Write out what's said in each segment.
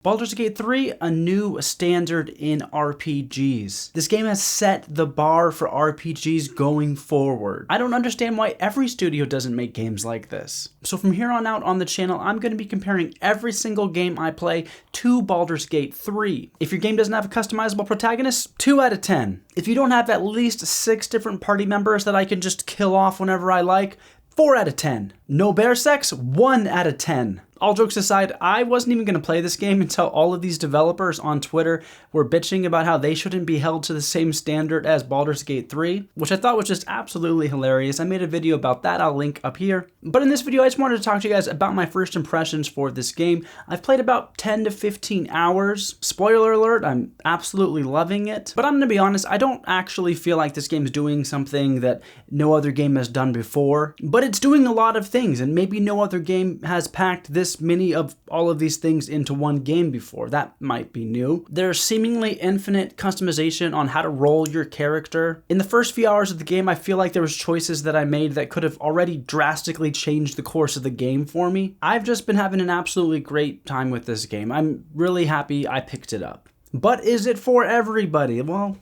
Baldur's Gate 3, a new standard in RPGs. This game has set the bar for RPGs going forward. I don't understand why every studio doesn't make games like this. So from here on out on the channel, I'm going to be comparing every single game I play to Baldur's Gate 3. If your game doesn't have a customizable protagonist, 2 out of 10. If you don't have at least 6 different party members that I can just kill off whenever I like, 4 out of 10. No bear sex, 1 out of 10. All jokes aside, I wasn't even going to play this game until all of these developers on Twitter were bitching about how they shouldn't be held to the same standard as Baldur's Gate 3, which I thought was just absolutely hilarious. I made a video about that, I'll link up here. But in this video, I just wanted to talk to you guys about my first impressions for this game. I've played about 10 to 15 hours. Spoiler alert, I'm absolutely loving it. But I'm going to be honest, I don't actually feel like this game is doing something that no other game has done before. But it's doing a lot of things, and maybe no other game has packed this many of all of these things into one game before. That might be new. There's seemingly infinite customization on how to roll your character. In the first few hours of the game, I feel like there was choices that I made that could have already drastically changed the course of the game for me. I've just been having an absolutely great time with this game. I'm really happy I picked it up. But is it for everybody? Well,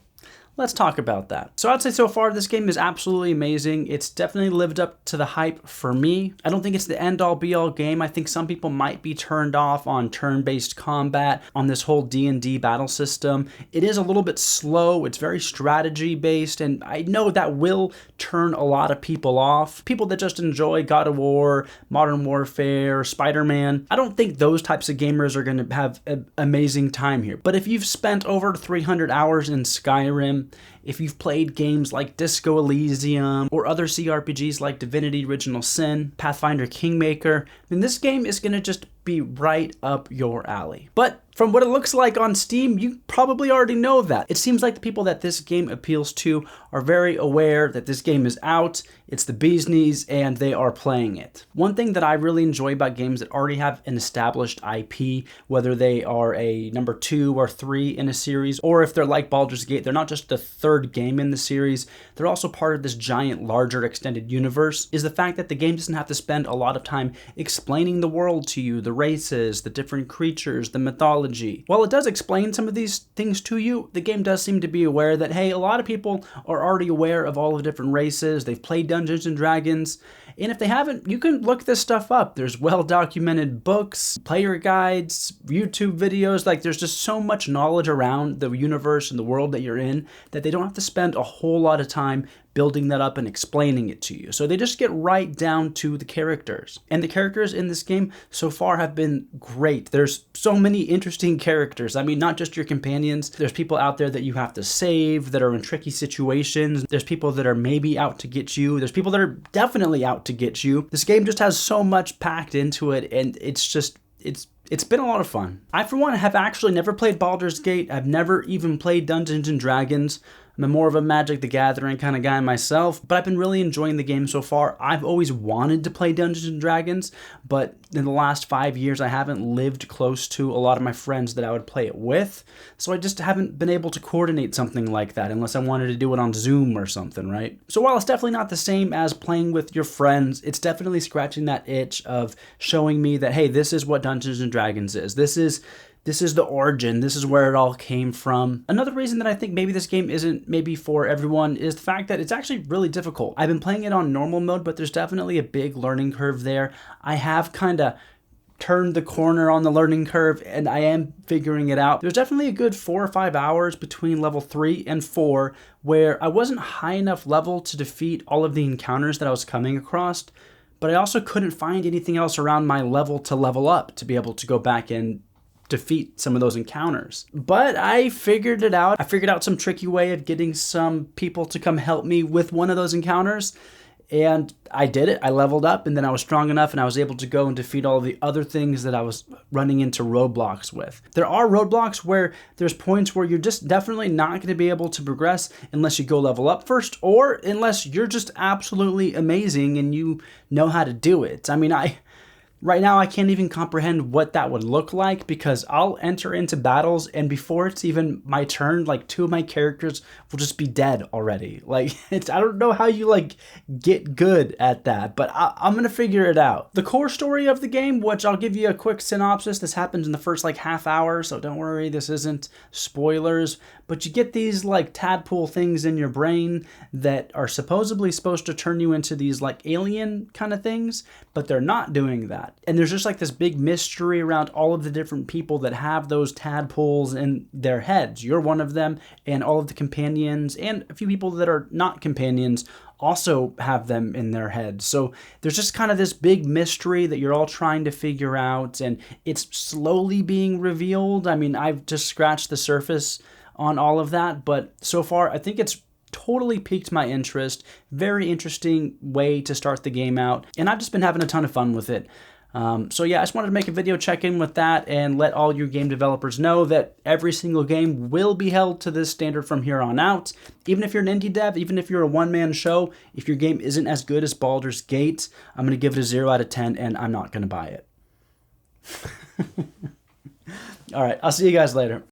let's talk about that. So I'd say so far this game is absolutely amazing. It's definitely lived up to the hype for me. I don't think it's the end-all be-all game. I think some people might be turned off on turn-based combat, on this whole D&D battle system. It is a little bit slow. It's very strategy-based, and I know that will turn a lot of people off. People that just enjoy God of War, Modern Warfare, Spider-Man. I don't think those types of gamers are going to have an amazing time here. But if you've spent over 300 hours in Skyrim, if you've played games like Disco Elysium or other CRPGs like Divinity Original Sin, Pathfinder Kingmaker, then this game is going to just be right up your alley. But from what it looks like on Steam, you probably already know that. It seems like the people that this game appeals to are very aware that this game is out, it's the bee's knees, and they are playing it. One thing that I really enjoy about games that already have an established IP, whether they are a number 2 or 3 in a series, or if they're like Baldur's Gate, they're not just the third game in the series, they're also part of this giant, larger extended universe, is the fact that the game doesn't have to spend a lot of time explaining the world to you, the races, the different creatures, the mythology. While it does explain some of these things to you, the game does seem to be aware that, hey, a lot of people are already aware of all the different races, they've played Dungeons and Dragons, and if they haven't, you can look this stuff up. There's well-documented books, player guides, YouTube videos, like there's just so much knowledge around the universe and the world that you're in that they don't have to spend a whole lot of time building that up and explaining it to you. So they just get right down to the characters. And the characters in this game so far have been great. There's so many interesting characters. I mean, not just your companions. There's people out there that you have to save, that are in tricky situations. There's people that are maybe out to get you. There's people that are definitely out to get you. This game just has so much packed into it, and it's been a lot of fun. I, for one, have actually never played Baldur's Gate. I've never even played Dungeons and Dragons. I'm more of a Magic the Gathering kind of guy myself, but I've been really enjoying the game so far. I've always wanted to play Dungeons and Dragons, but in the last 5 years, I haven't lived close to a lot of my friends that I would play it with, so I just haven't been able to coordinate something like that unless I wanted to do it on Zoom or something, right? So while it's definitely not the same as playing with your friends, it's definitely scratching that itch of showing me that, hey, this is what Dungeons and Dragons is. This is the origin. This is where it all came from. Another reason that I think maybe this game isn't maybe for everyone is the fact that it's actually really difficult. I've been playing it on normal mode, but there's definitely a big learning curve there. I have kind of turned the corner on the learning curve, and I am figuring it out. There's definitely a good 4 or 5 hours between level 3 and 4 where I wasn't high enough level to defeat all of the encounters that I was coming across, but I also couldn't find anything else around my level to level up to be able to go back and defeat some of those encounters. But I figured it out. I figured out some tricky way of getting some people to come help me with one of those encounters, and I did it. I leveled up, and then I was strong enough, and I was able to go and defeat all of the other things that I was running into roadblocks with. There are roadblocks where there's points where you're just definitely not going to be able to progress unless you go level up first, or unless you're just absolutely amazing and you know how to do it. I mean, Right now, I can't even comprehend what that would look like because I'll enter into battles and before it's even my turn, like 2 of my characters will just be dead already. Like, I don't know how you like get good at that, but I'm gonna figure it out. The core story of the game, which I'll give you a quick synopsis. This happens in the first like half hour, so don't worry, this isn't spoilers. But you get these like tadpole things in your brain that are supposedly supposed to turn you into these like alien kind of things, but they're not doing that. And there's just like this big mystery around all of the different people that have those tadpoles in their heads. You're one of them, and all of the companions and a few people that are not companions also have them in their heads. So there's just kind of this big mystery that you're all trying to figure out, and it's slowly being revealed. I mean, I've just scratched the surface on all of that, but so far I think it's totally piqued my interest. Very interesting way to start the game out, and I've just been having a ton of fun with it. So yeah, I just wanted to make a video check-in with that and let all your game developers know that every single game will be held to this standard from here on out. Even if you're an indie dev, even if you're a one-man show, if your game isn't as good as Baldur's Gate, I'm going to give it a 0 out of 10 and I'm not going to buy it. All right, I'll see you guys later.